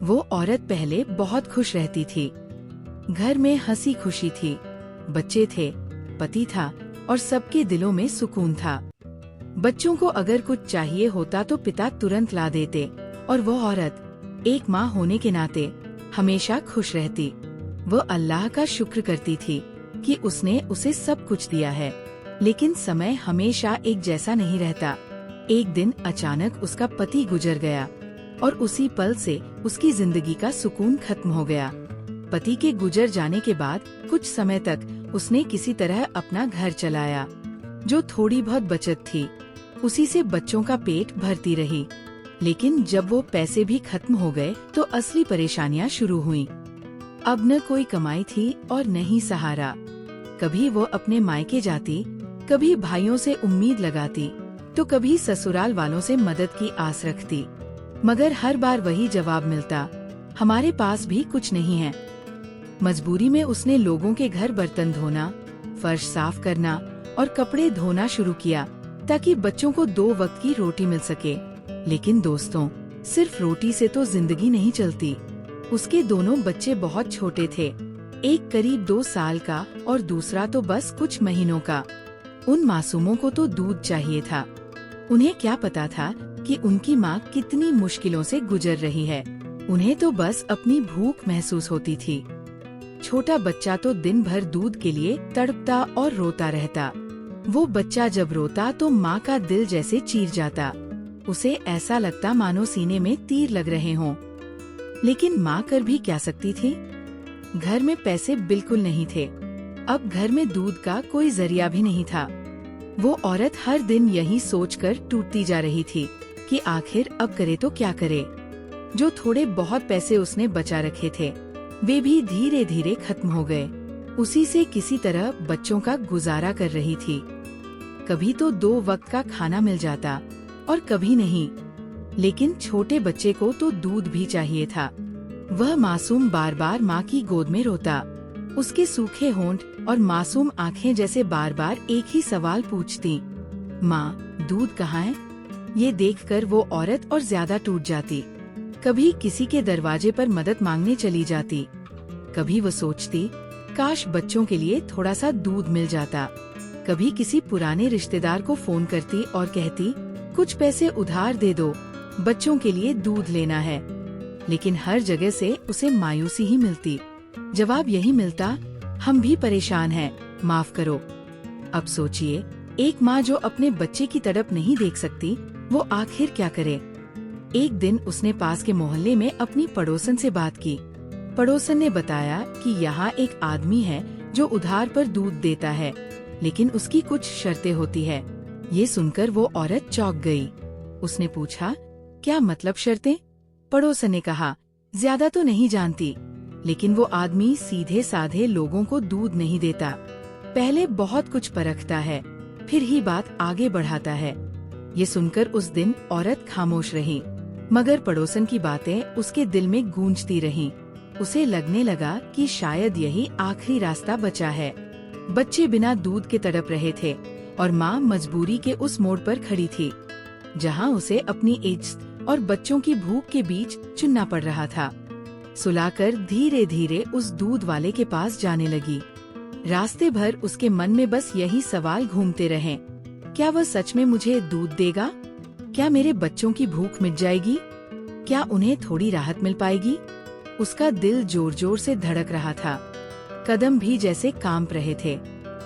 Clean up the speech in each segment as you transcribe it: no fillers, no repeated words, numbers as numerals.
वो औरत पहले बहुत खुश रहती थी। घर में हंसी खुशी थी, बच्चे थे, पति था और सबके दिलों में सुकून था। बच्चों को अगर कुछ चाहिए होता तो पिता तुरंत ला देते और वो औरत एक माँ होने के नाते हमेशा खुश रहती। वो अल्लाह का शुक्र करती थी कि उसने उसे सब कुछ दिया है। लेकिन समय हमेशा एक जैसा नहीं रहता। एक दिन अचानक उसका पति गुजर गया और उसी पल से उसकी जिंदगी का सुकून खत्म हो गया। पति के गुजर जाने के बाद कुछ समय तक उसने किसी तरह अपना घर चलाया। जो थोड़ी बहुत बचत थी उसी से बच्चों का पेट भरती रही। लेकिन जब वो पैसे भी खत्म हो गए तो असली परेशानियां शुरू हुईं। अब न कोई कमाई थी और न ही सहारा। कभी वो अपने मायके जाती, कभी भाइयों से उम्मीद लगाती, तो कभी ससुराल वालों से मदद की आस रखती, मगर हर बार वही जवाब मिलता, हमारे पास भी कुछ नहीं है। मजबूरी में उसने लोगों के घर बर्तन धोना, फर्श साफ करना और कपड़े धोना शुरू किया ताकि बच्चों को 2 वक्त की रोटी मिल सके। लेकिन दोस्तों, सिर्फ रोटी से तो जिंदगी नहीं चलती। उसके दोनों बच्चे बहुत छोटे थे, एक करीब 2 साल का और दूसरा तो बस कुछ महीनों का। उन मासूमों को तो दूध चाहिए था। उन्हें क्या पता था कि उनकी माँ कितनी मुश्किलों से गुजर रही है। उन्हें तो बस अपनी भूख महसूस होती थी। छोटा बच्चा तो दिन भर दूध के लिए तड़पता और रोता रहता। वो बच्चा जब रोता तो माँ का दिल जैसे चीर जाता। उसे ऐसा लगता मानो सीने में तीर लग रहे हों। लेकिन माँ कर भी क्या सकती थी? घर में पैसे बिल्कुल नहीं थे। अब घर में दूध का कोई जरिया भी नहीं था। वो औरत हर दिन यही सोचकर टूटती जा रही थी कि आखिर अब करे तो क्या करे। जो थोड़े बहुत पैसे उसने बचा रखे थे वे भी धीरे धीरे खत्म हो गए। उसी से किसी तरह बच्चों का गुजारा कर रही थी। कभी तो 2 वक्त का खाना मिल जाता और कभी नहीं। लेकिन छोटे बच्चे को तो दूध भी चाहिए था। वह मासूम बार बार माँ की गोद में रोता। उसके सूखे होंठ और मासूम आँखें जैसे बार बार एक ही सवाल पूछती, माँ दूध कहाँ है? ये देखकर वो औरत और ज्यादा टूट जाती। कभी किसी के दरवाजे पर मदद मांगने चली जाती, कभी वो सोचती काश बच्चों के लिए थोड़ा सा दूध मिल जाता। कभी किसी पुराने रिश्तेदार को फोन करती और कहती कुछ पैसे उधार दे दो, बच्चों के लिए दूध लेना है। लेकिन हर जगह से उसे मायूसी ही मिलती। जवाब यही मिलता, हम भी परेशान हैं, माफ करो। अब सोचिए, एक माँ जो अपने बच्चे की तड़प नहीं देख सकती, वो आखिर क्या करे। एक दिन उसने पास के मोहल्ले में अपनी पड़ोसन से बात की। पड़ोसन ने बताया कि यहाँ एक आदमी है जो उधार पर दूध देता है, लेकिन उसकी कुछ शर्तें होती है। ये सुनकर वो औरत चौंक गई। उसने पूछा, क्या मतलब शर्तें? पड़ोसन ने कहा, ज्यादा तो नहीं जानती, लेकिन वो आदमी सीधे साधे लोगों को दूध नहीं देता। पहले बहुत कुछ परखता है, फिर ही बात आगे बढ़ाता है। ये सुनकर उस दिन औरत खामोश रही, मगर पड़ोसन की बातें उसके दिल में गूंजती रहीं। उसे लगने लगा कि शायद यही आखिरी रास्ता बचा है। बच्चे बिना दूध के तड़प रहे थे और माँ मजबूरी के उस मोड़ पर खड़ी थी, जहाँ उसे अपनी इज्जत और बच्चों की भूख के बीच चुनना पड़ रहा था। सुलाकर धीरे धीरे उस दूध वाले के पास जाने लगी। रास्ते भर उसके मन में बस यही सवाल घूमते रहे, क्या वह सच में मुझे दूध देगा? क्या मेरे बच्चों की भूख मिट जाएगी? क्या उन्हें थोड़ी राहत मिल पाएगी? उसका दिल जोर जोर से धड़क रहा था, कदम भी जैसे कांप रहे थे,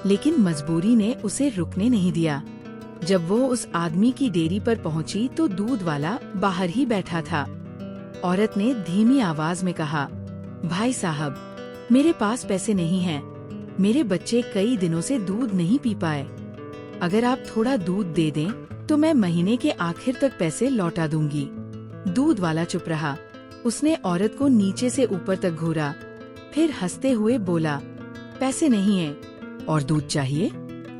लेकिन मजबूरी ने उसे रुकने नहीं दिया। जब वो उस आदमी की डेयरी पर पहुंची तो दूध वाला बाहर ही बैठा था। औरत ने धीमी आवाज में कहा, भाई साहब, मेरे पास पैसे नहीं हैं। मेरे बच्चे कई दिनों से दूध नहीं पी पाए। अगर आप थोड़ा दूध दे दें तो मैं महीने के आखिर तक पैसे लौटा दूंगी। दूध वाला चुप रहा। उसने औरत को नीचे से ऊपर तक घूरा, फिर हंसते हुए बोला, पैसे नहीं हैं और दूध चाहिए?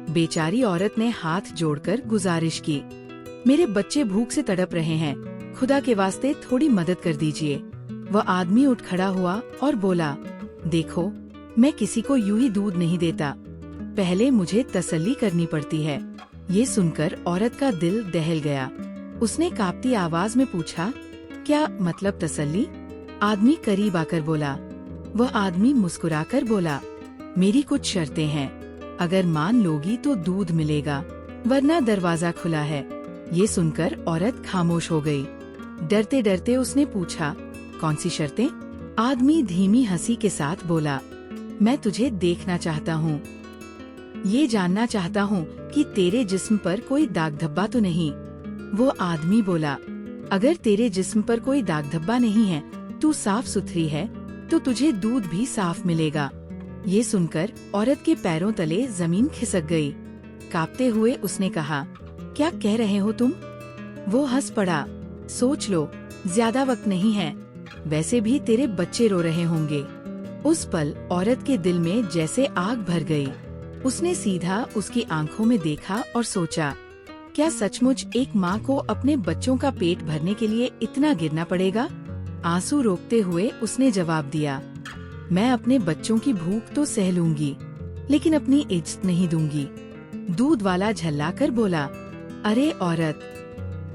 बेचारी औरत ने हाथ जोड़कर गुजारिश की, मेरे बच्चे भूख से तड़प रहे हैं, खुदा के वास्ते थोड़ी मदद कर दीजिए। वह आदमी उठ खड़ा हुआ और बोला, देखो, मैं किसी को यूं ही दूध नहीं देता, पहले मुझे तसल्ली करनी पड़ती है। ये सुनकर औरत का दिल दहल गया। उसने कांपती आवाज में पूछा, क्या मतलब तसल्ली? आदमी करीब आकर बोला। वह आदमी मुस्कुराकर बोला, मेरी कुछ शर्तें हैं, अगर मान लोगी तो दूध मिलेगा, वरना दरवाजा खुला है। ये सुनकर औरत खामोश हो गई। डरते डरते उसने पूछा, कौन सी शर्तें? आदमी धीमी हंसी के साथ बोला, मैं तुझे देखना चाहता हूँ, ये जानना चाहता हूँ कि तेरे जिस्म पर कोई दाग धब्बा तो नहीं। वो आदमी बोला, अगर तेरे जिस्म पर कोई दाग धब्बा नहीं है, तू साफ सुथरी है, तो तुझे दूध भी साफ मिलेगा। ये सुनकर औरत के पैरों तले जमीन खिसक गई। कांपते हुए उसने कहा, क्या कह रहे हो तुम? वो हंस पड़ा, सोच लो, ज्यादा वक्त नहीं है, वैसे भी तेरे बच्चे रो रहे होंगे। उस पल औरत के दिल में जैसे आग भर गई। उसने सीधा उसकी आंखों में देखा और सोचा, क्या सचमुच एक माँ को अपने बच्चों का पेट भरने के लिए इतना गिरना पड़ेगा? आंसू रोकते हुए उसने जवाब दिया, मैं अपने बच्चों की भूख तो सह लूंगी, लेकिन अपनी इज्जत नहीं दूंगी। दूध वाला झल्लाकर बोला, अरे औरत,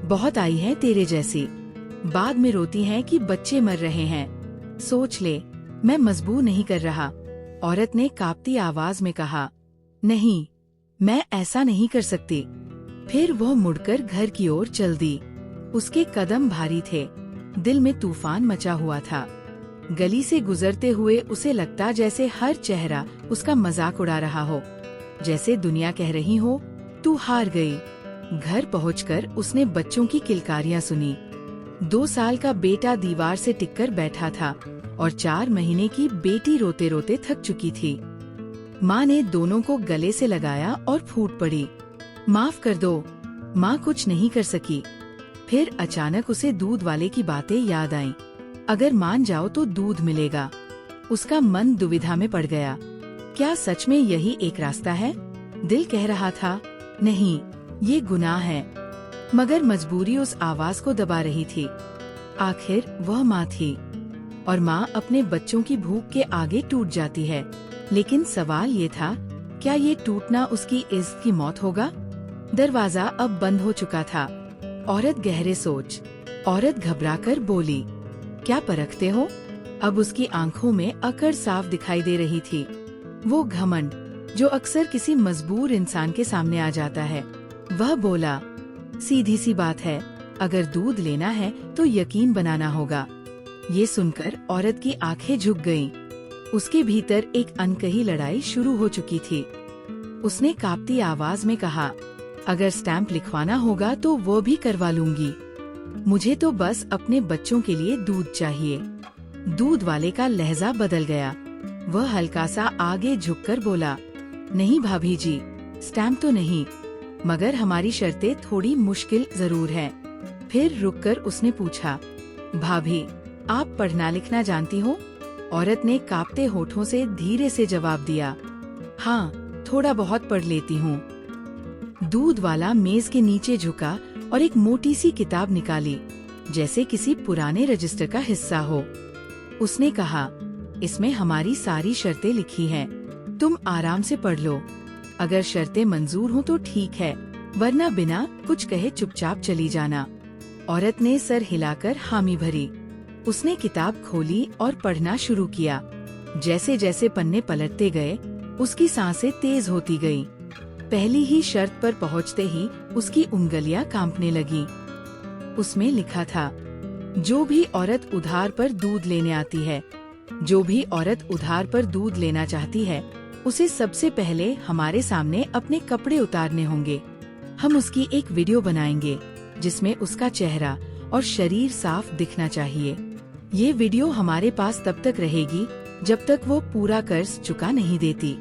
बहुत आई है तेरे जैसी, बाद में रोती हैं कि बच्चे मर रहे हैं। सोच ले, मैं मजबूर नहीं कर रहा। औरत ने कांपती आवाज में कहा, नहीं, मैं ऐसा नहीं कर सकती। फिर वह मुड़कर घर की ओर चल दी। उसके कदम भारी थे, दिल में तूफान मचा हुआ था। गली से गुजरते हुए उसे लगता जैसे हर चेहरा उसका मजाक उड़ा रहा हो, जैसे दुनिया कह रही हो, तू हार गई। घर पहुंचकर उसने बच्चों की किलकारियां सुनी। 2 साल का बेटा दीवार से टिककर बैठा था और 4 महीने की बेटी रोते रोते थक चुकी थी। माँ ने दोनों को गले से लगाया और फूट पड़ी, माफ कर दो। माँ कुछ नहीं कर सकी। फिर अचानक उसे दूध वाले की बातें याद आईं। अगर मान जाओ तो दूध मिलेगा। उसका मन दुविधा में पड़ गया। क्या सच में यही एक रास्ता है? दिल कह रहा था, नहीं, ये गुनाह है, मगर मजबूरी उस आवाज को दबा रही थी। आखिर वह माँ थी, और माँ अपने बच्चों की भूख के आगे टूट जाती है। लेकिन सवाल ये था, क्या ये टूटना उसकी इज्जत की मौत होगा? दरवाजा अब बंद हो चुका था। औरत गहरे सोच। औरत घबराकर बोली, क्या परखते हो? अब उसकी आंखों में अकड़ साफ दिखाई दे रही थी। वो घमंड जो अक्सर किसी मजबूर इंसान के सामने आ जाता है। वह बोला, सीधी सी बात है, अगर दूध लेना है तो यकीन बनाना होगा। ये सुनकर औरत की आंखें झुक गईं। उसके भीतर एक अनकही लड़ाई शुरू हो चुकी थी। उसने कांपती आवाज में कहा, अगर स्टैंप लिखवाना होगा तो वो भी करवा लूंगी। मुझे तो बस अपने बच्चों के लिए दूध चाहिए। दूध वाले का लहजा बदल गया। वह हल्का सा आगे झुककर बोला, नहीं भाभी जी, स्टैंप तो नहीं, मगर हमारी शर्तें थोड़ी मुश्किल जरूर है। फिर रुककर उसने पूछा, भाभी, आप पढ़ना लिखना जानती हो? औरत ने कांपते होठों से धीरे से जवाब दिया, हाँ, थोड़ा बहुत पढ़ लेती हूँ। दूध वाला मेज के नीचे झुका और एक मोटी सी किताब निकाली, जैसे किसी पुराने रजिस्टर का हिस्सा हो। उसने कहा, इसमें हमारी सारी शर्तें लिखी हैं, तुम आराम से पढ़ लो। अगर शर्तें मंजूर हो तो ठीक है, वरना बिना कुछ कहे चुपचाप चली जाना। औरत ने सर हिलाकर हामी भरी। उसने किताब खोली और पढ़ना शुरू किया। जैसे जैसे पन्ने पलटते गए, उसकी सांसें तेज होती गईं। पहली ही शर्त पर पहुंचते ही उसकी उंगलियां कांपने लगीं। उसमें लिखा था, जो भी औरत उधार पर दूध लेने आती है, जो भी औरत उधार पर दूध लेना चाहती है, उसे सबसे पहले हमारे सामने अपने कपड़े उतारने होंगे। हम उसकी एक वीडियो बनाएंगे जिसमें उसका चेहरा और शरीर साफ दिखना चाहिए। ये वीडियो हमारे पास तब तक रहेगी जब तक वो पूरा कर्ज चुका नहीं देती।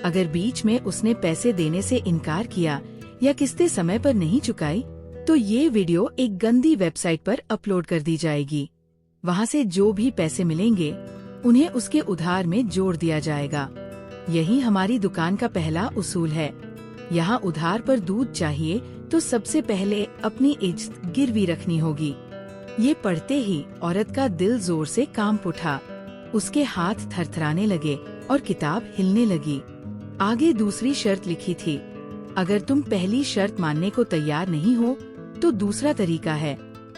अगर बीच में उसने पैसे देने से इनकार किया या किस्तें समय पर नहीं चुकाई, तो ये वीडियो एक गंदी वेबसाइट पर अपलोड कर दी जाएगी। वहाँ से जो भी पैसे मिलेंगे उन्हें उसके उधार में जोड़ दिया जाएगा। यही हमारी दुकान का पहला उसूल है। यहाँ उधार पर दूध चाहिए तो सबसे पहले अपनी इज्जत गिरवी रखनी होगी। ये पढ़ते ही औरत का दिल जोर से कांप उठा। उसके हाथ थरथराने लगे और किताब हिलने लगी। आगे दूसरी शर्त लिखी थी, अगर तुम पहली शर्त मानने को तैयार नहीं हो तो दूसरा तरीका है,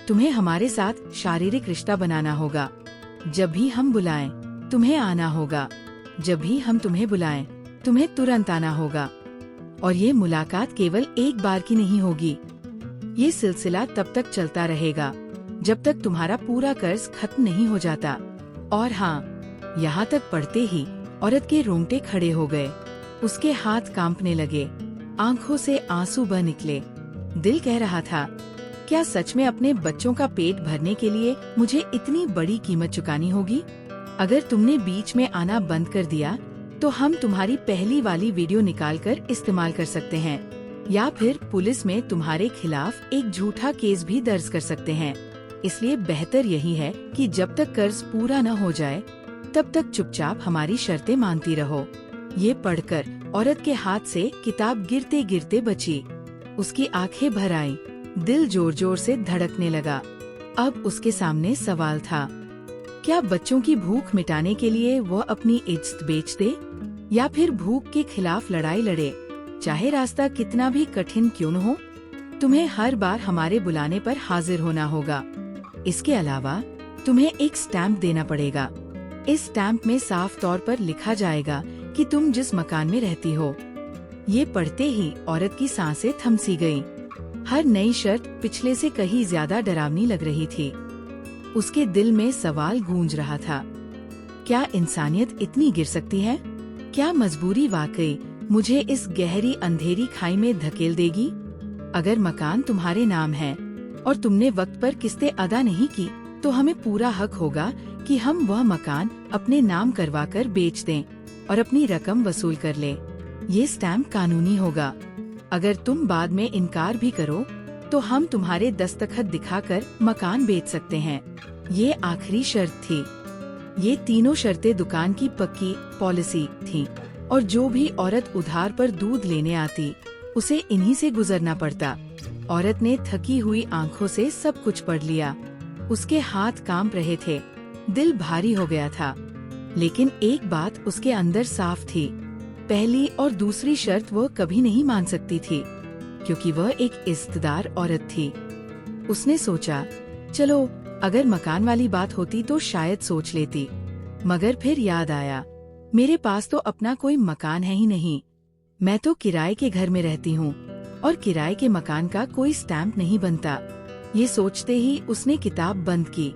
तुम्हें हमारे साथ शारीरिक रिश्ता बनाना होगा। जब भी हम बुलाएं, तुम्हें आना होगा। जब भी हम तुम्हें बुलाएं, तुम्हें तुरंत आना होगा। और ये मुलाकात केवल एक बार की नहीं होगी। ये सिलसिला तब तक चलता रहेगा जब तक तुम्हारा पूरा कर्ज खत्म नहीं हो जाता। और हाँ, यहाँ तक पढ़ते ही औरत के रोंगटे खड़े हो गए। उसके हाथ कांपने लगे, आंखों से आंसू बह निकले। दिल कह रहा था, क्या सच में अपने बच्चों का पेट भरने के लिए मुझे इतनी बड़ी कीमत चुकानी होगी? अगर तुमने बीच में आना बंद कर दिया तो हम तुम्हारी पहली वाली वीडियो निकालकर इस्तेमाल कर सकते हैं, या फिर पुलिस में तुम्हारे खिलाफ एक झूठा केस भी दर्ज कर सकते हैं। इसलिए बेहतर यही है कि जब तक कर्ज पूरा न हो जाए तब तक चुपचाप हमारी शर्तें मानती रहो। ये पढ़कर औरत के हाथ से किताब गिरते गिरते बची। उसकी आंखें भर आईं, दिल जोर जोर से धड़कने लगा। अब उसके सामने सवाल था, क्या बच्चों की भूख मिटाने के लिए वह अपनी इज्जत बेच दे, या फिर भूख के खिलाफ लड़ाई लड़े, चाहे रास्ता कितना भी कठिन क्यों न हो? तुम्हें हर बार हमारे बुलाने पर हाजिर होना होगा। इसके अलावा तुम्हें एक स्टैम्प देना पड़ेगा। इस स्टैम्प में साफ तौर पर लिखा जाएगा कि तुम जिस मकान में रहती हो। ये पढ़ते ही औरत की सांसें थम सी गईं। हर नई शर्त पिछले से कहीं ज्यादा डरावनी लग रही थी। उसके दिल में सवाल गूंज रहा था, क्या इंसानियत इतनी गिर सकती है? क्या मजबूरी वाकई मुझे इस गहरी अंधेरी खाई में धकेल देगी? अगर मकान तुम्हारे नाम है और तुमने वक्त पर किस्तें अदा नहीं की, तो हमें पूरा हक होगा कि हम वह मकान अपने नाम करवाकर बेच दें और अपनी रकम वसूल कर लें। ये स्टैम्प कानूनी होगा। अगर तुम बाद में इनकार भी करो तो हम तुम्हारे दस्तखत दिखाकर मकान बेच सकते हैं। ये आखिरी शर्त थी। ये तीनों शर्तें दुकान की पक्की पॉलिसी थीं, और जो भी औरत उधार पर दूध लेने आती उसे इन्हीं से गुजरना पड़ता। औरत ने थकी हुई आंखों से सब कुछ पढ़ लिया। उसके हाथ कांप रहे थे, दिल भारी हो गया था। लेकिन एक बात उसके अंदर साफ थी, पहली और दूसरी शर्त वो कभी नहीं मान सकती थी, क्योंकि वह एक इज्जतदार औरत थी। उसने सोचा, चलो अगर मकान वाली बात होती तो शायद सोच लेती, मगर फिर याद आया, मेरे पास तो अपना कोई मकान है ही नहीं। मैं तो किराए के घर में रहती हूँ और किराए के मकान का कोई स्टैम्प नहीं बनता। ये सोचते ही उसने किताब बंद की,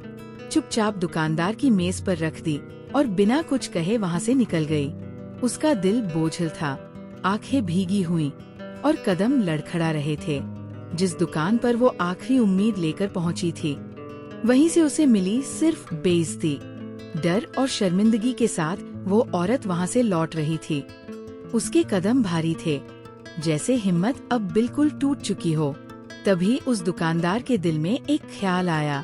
चुपचाप दुकानदार की मेज पर रख दी और बिना कुछ कहे वहाँ से निकल गई। उसका दिल बोझिल था, आंखें भीगी हुईं और कदम लड़खड़ा रहे थे। जिस दुकान पर वो आखिरी उम्मीद लेकर पहुँची थी, वहीं से उसे मिली सिर्फ बेइज्जती। डर और शर्मिंदगी के साथ वो औरत वहाँ से लौट रही थी। उसके कदम भारी थे, जैसे हिम्मत अब बिल्कुल टूट चुकी हो। तभी उस दुकानदार के दिल में एक ख्याल आया,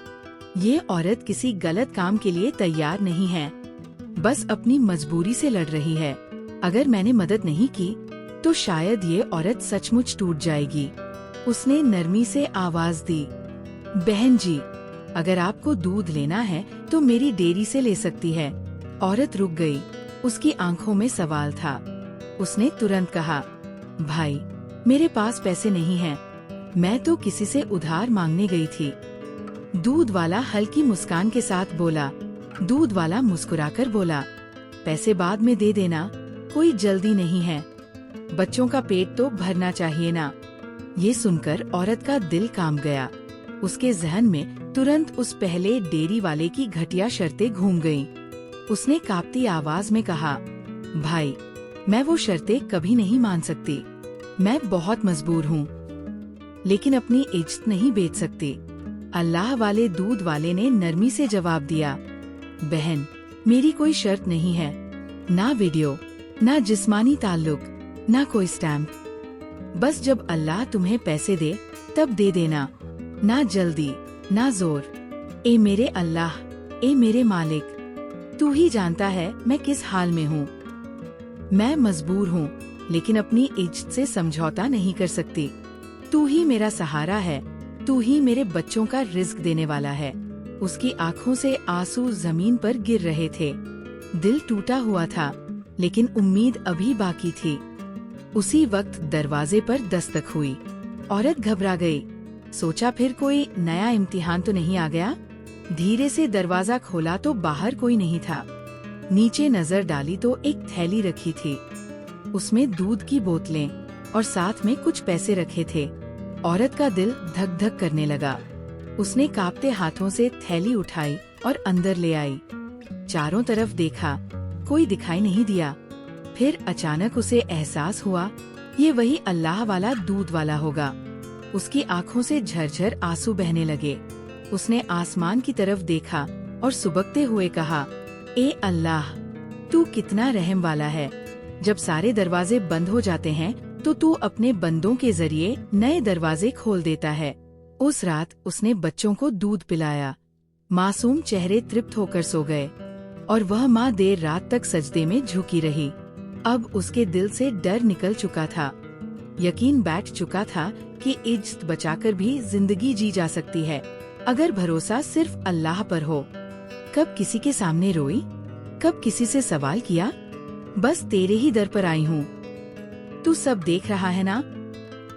ये औरत किसी गलत काम के लिए तैयार नहीं है, बस अपनी मजबूरी से लड़ रही है। अगर मैंने मदद नहीं की तो शायद ये औरत सचमुच टूट जाएगी। उसने नरमी से आवाज दी, बहन जी, अगर आपको दूध लेना है तो मेरी डेयरी से ले सकती है। औरत रुक गई, उसकी आंखों में सवाल था। उसने तुरंत कहा, भाई मेरे पास पैसे नहीं हैं, मैं तो किसी से उधार मांगने गई थी। दूध वाला हल्की मुस्कान के साथ बोला। दूध वाला मुस्कुराकर बोला, पैसे बाद में दे देना, कोई जल्दी नहीं है, बच्चों का पेट तो भरना चाहिए ना। ये सुनकर औरत का दिल कांप गया। उसके जहन में तुरंत उस पहले डेयरी वाले की घटिया शर्तें घूम गईं। उसने कांपती आवाज में कहा, भाई मैं वो शर्तें कभी नहीं मान सकती, मैं बहुत मजबूर हूँ, लेकिन अपनी इज्जत नहीं बेच सकती। अल्लाह वाले दूध वाले ने नरमी से जवाब दिया, बहन मेरी कोई शर्त नहीं है, ना वीडियो, ना जिस्मानी ताल्लुक, ना कोई स्टैम्प। बस जब अल्लाह तुम्हें पैसे दे तब दे देना, ना जल्दी ना जोर। ए मेरे अल्लाह, ए मेरे मालिक, तू ही जानता है मैं किस हाल में हूँ। मैं मजबूर हूँ, लेकिन अपनी इज्जत से समझौता नहीं कर सकती। तू ही मेरा सहारा है, तू ही मेरे बच्चों का रिस्क देने वाला है। उसकी आंखों से आंसू जमीन पर गिर रहे थे। दिल टूटा हुआ था, लेकिन उम्मीद अभी बाकी थी। उसी वक्त दरवाजे पर दस्तक हुई। औरत घबरा गई। सोचा फिर कोई नया इम्तिहान तो नहीं आ गया। धीरे से दरवाजा खोला तो बाहर कोई नहीं था। नीचे नजर डाली तो एक थैली रखी थी, उसमें दूध की बोतलें और साथ में कुछ पैसे रखे थे। औरत का दिल धक धक करने लगा। उसने कांपते हाथों से थैली उठाई और अंदर ले आई। चारों तरफ देखा, कोई दिखाई नहीं दिया। फिर अचानक उसे एहसास हुआ, ये वही अल्लाह वाला दूध वाला होगा। उसकी आंखों से झरझर आंसू बहने लगे। उसने आसमान की तरफ देखा और सुबकते हुए कहा, ए अल्लाह, तू कितना रहम वाला है। जब सारे दरवाजे बंद हो जाते हैं तो तू अपने बंदों के जरिए नए दरवाजे खोल देता है। उस रात उसने बच्चों को दूध पिलाया। मासूम चेहरे तृप्त होकर सो गए और वह माँ देर रात तक सजदे में झुकी रही। अब उसके दिल से डर निकल चुका था। यकीन बैठ चुका था कि इज्जत बचाकर भी जिंदगी जी जा सकती है, अगर भरोसा सिर्फ अल्लाह पर हो। कब किसी के सामने रोई, कब किसी से सवाल किया, बस तेरे ही दर पर आई हूँ। तू सब देख रहा है ना,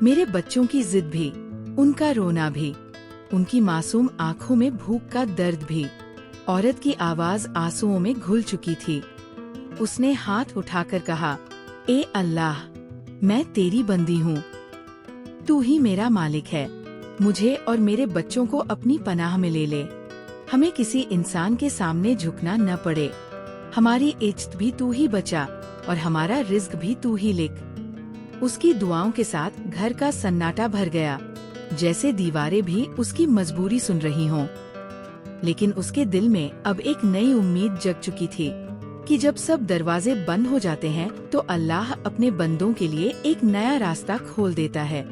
मेरे बच्चों की जिद भी, उनका रोना भी, उनकी मासूम आँखों में भूख का दर्द भी। औरत की आवाज आंसुओं में घुल चुकी थी। उसने हाथ उठाकर कहा, ए अल्लाह, मैं तेरी बंदी हूँ, तू ही मेरा मालिक है। मुझे और मेरे बच्चों को अपनी पनाह में ले ले। हमें किसी इंसान के सामने झुकना न पड़े। हमारी इज्जत भी तू ही बचा और हमारा रिज्क भी तू ही लिख। उसकी दुआओं के साथ घर का सन्नाटा भर गया, जैसे दीवारें भी उसकी मजबूरी सुन रही हों। लेकिन उसके दिल में अब एक नई उम्मीद जग चुकी थी कि जब सब दरवाजे बंद हो जाते हैं तो अल्लाह अपने बंदों के लिए एक नया रास्ता खोल देता है।